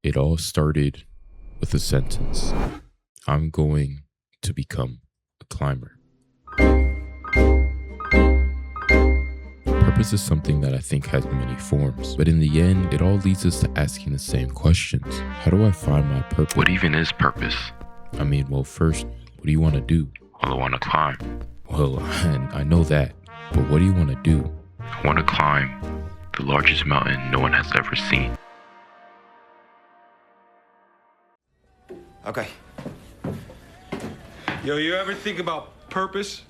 It all started with a sentence. I'm going to become a climber. Purpose is something that I think has many forms, but in the end, it all leads us to asking the same questions. How do I find my purpose? What even is purpose? Well, first, what do you want to do? Well, I want to climb. Well, I know that, but what do you want to do? I want to climb the largest mountain no one has ever seen. Okay. Yo, you ever think about purpose?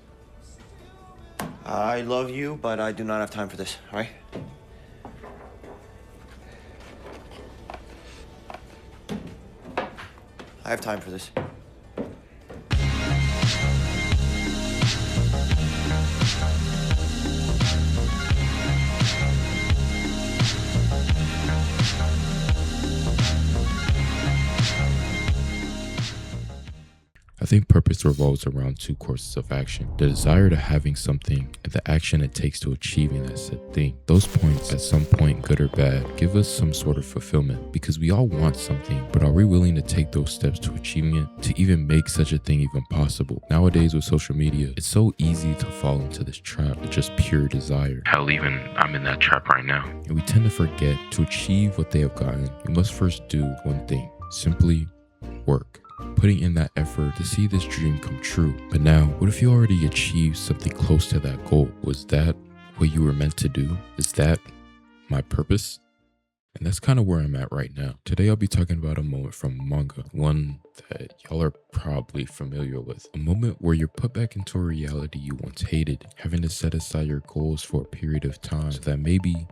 I love you, but I do not have time for this, all right? I have time for this. I think purpose revolves around two courses of action: the desire to having something and the action it takes to achieving that said thing. Those points, at some point, good or bad, give us some sort of fulfillment because we all want something, but are we willing to take those steps to achieving it, to even make such a thing even possible? Nowadays with social media, it's so easy to fall into this trap of just pure desire. Hell, even I'm in that trap right now. And we tend to forget to achieve what they have gotten, you must first do one thing: simply work. Putting in that effort to see this dream come true. But now, what if you already achieved something close to that goal? Was that what you were meant to do? Is that my purpose? And that's kind of where I'm at right now. Today, I'll be talking about a moment from manga, one that y'all are probably familiar with. A moment where you're put back into a reality you once hated, having to set aside your goals for a period of time so that maybe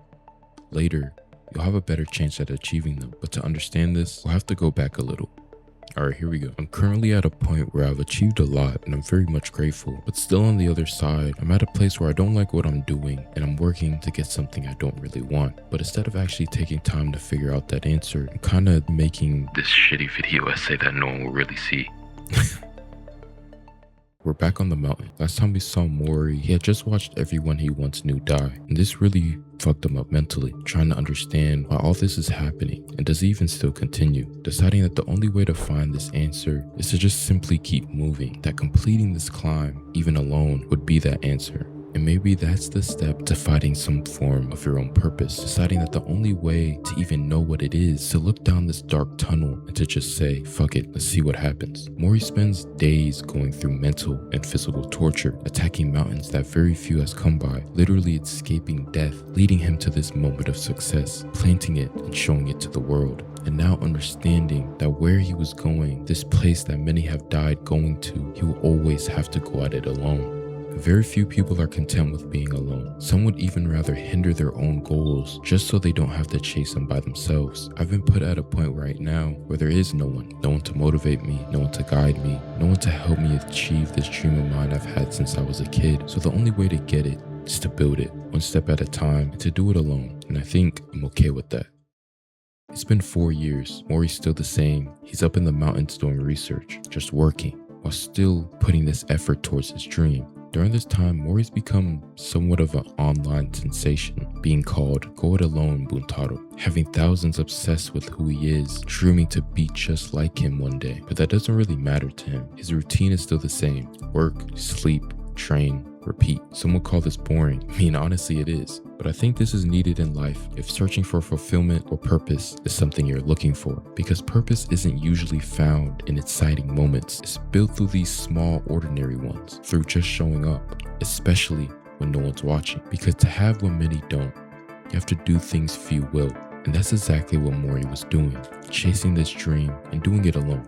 later, you'll have a better chance at achieving them. But to understand this, we'll have to go back a little. Alright, here we go. I'm currently at a point where I've achieved a lot and I'm very much grateful, but still on the other side, I'm at a place where I don't like what I'm doing and I'm working to get something I don't really want. But instead of actually taking time to figure out that answer, I'm kind of making this shitty video essay that no one will really see. We're back on the mountain. Last time we saw Mori, he had just watched everyone he once knew die, and this really fucked him up mentally, trying to understand why all this is happening and does he even still continue, deciding that the only way to find this answer is to just simply keep moving, that completing this climb, even alone, would be that answer. And maybe that's the step to finding some form of your own purpose, deciding that the only way to even know what it is to look down this dark tunnel and to just say, fuck it, let's see what happens. Mori spends days going through mental and physical torture, attacking mountains that very few has come by, literally escaping death, leading him to this moment of success, planting it and showing it to the world. And now understanding that where he was going, this place that many have died going to, he will always have to go at it alone. Very few people are content with being alone. Some would even rather hinder their own goals just so they don't have to chase them by themselves. I've been put at a point right now where there is no one to motivate me, no one to guide me, no one to help me achieve this dream of mine I've had since I was a kid. So the only way to get it is to build it, one step at a time, and to do it alone. And I think I'm okay with that. It's been 4 years. Mori's still the same. He's up in the mountains doing research, just working, while still putting this effort towards his dream. During this time, Mori's become somewhat of an online sensation, being called Go It Alone Buntaro, having thousands obsessed with who he is, dreaming to be just like him one day. But that doesn't really matter to him. His routine is still the same: work, sleep, train, repeat. Some would call this boring. Honestly, it is. But I think this is needed in life if searching for fulfillment or purpose is something you're looking for. Because purpose isn't usually found in exciting moments. It's built through these small, ordinary ones, through just showing up, especially when no one's watching. Because to have what many don't, you have to do things few will. And that's exactly what Mori was doing, chasing this dream and doing it alone.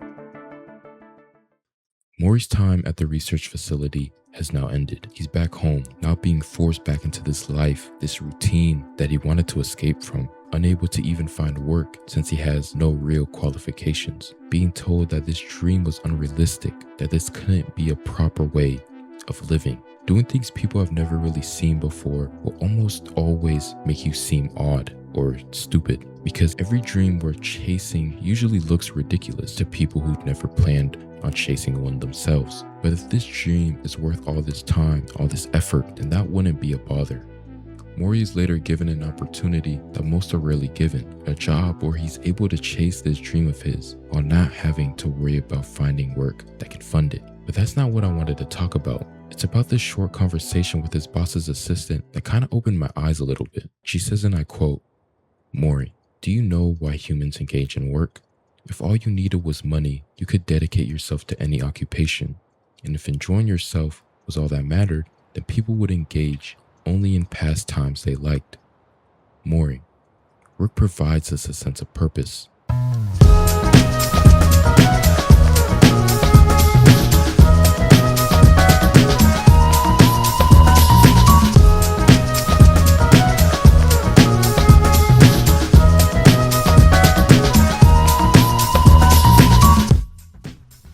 Mori's time at the research facility has now ended. He's back home, now being forced back into this life, this routine that he wanted to escape from, unable to even find work since he has no real qualifications, being told that this dream was unrealistic, that this couldn't be a proper way of living. Doing things people have never really seen before will almost always make you seem odd or stupid, because every dream we're chasing usually looks ridiculous to people who've never planned on chasing one themselves. But if this dream is worth all this time, all this effort, then that wouldn't be a bother. Mori is later given an opportunity that most are rarely given, a job where he's able to chase this dream of his while not having to worry about finding work that can fund it. But that's not what I wanted to talk about. It's about this short conversation with his boss's assistant that kind of opened my eyes a little bit. She says, and I quote, "Mori, do you know why humans engage in work? If all you needed was money, you could dedicate yourself to any occupation. And if enjoying yourself was all that mattered, then people would engage only in pastimes they liked. Mori, work provides us a sense of purpose."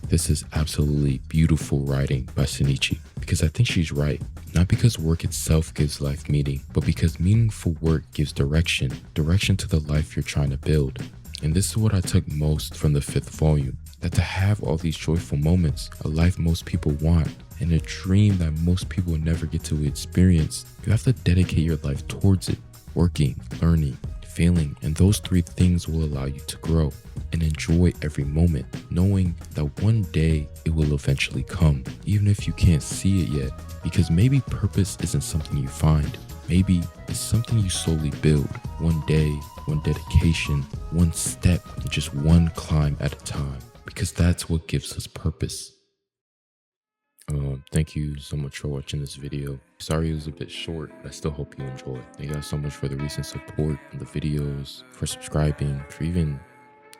This is absolutely beautiful writing by Shinichi, because I think she's right. Not because work itself gives life meaning, but because meaningful work gives direction to the life you're trying to build. And this is what I took most from the 5th volume, that to have all these joyful moments, a life most people want, and a dream that most people never get to experience, you have to dedicate your life towards it. Working, learning, failing, and those 3 things will allow you to grow and enjoy every moment, knowing that one day it will eventually come, even if you can't see it yet, because maybe purpose isn't something you find. Maybe it's something you slowly build, one day, one dedication, one step, and just one climb at a time, because that's what gives us purpose. Thank you so much for watching this video. Sorry it was a bit short, but I still hope you enjoy. Thank you guys so much for the recent support on the videos, for subscribing, for even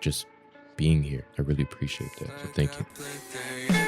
just being here. I really appreciate that. So thank you.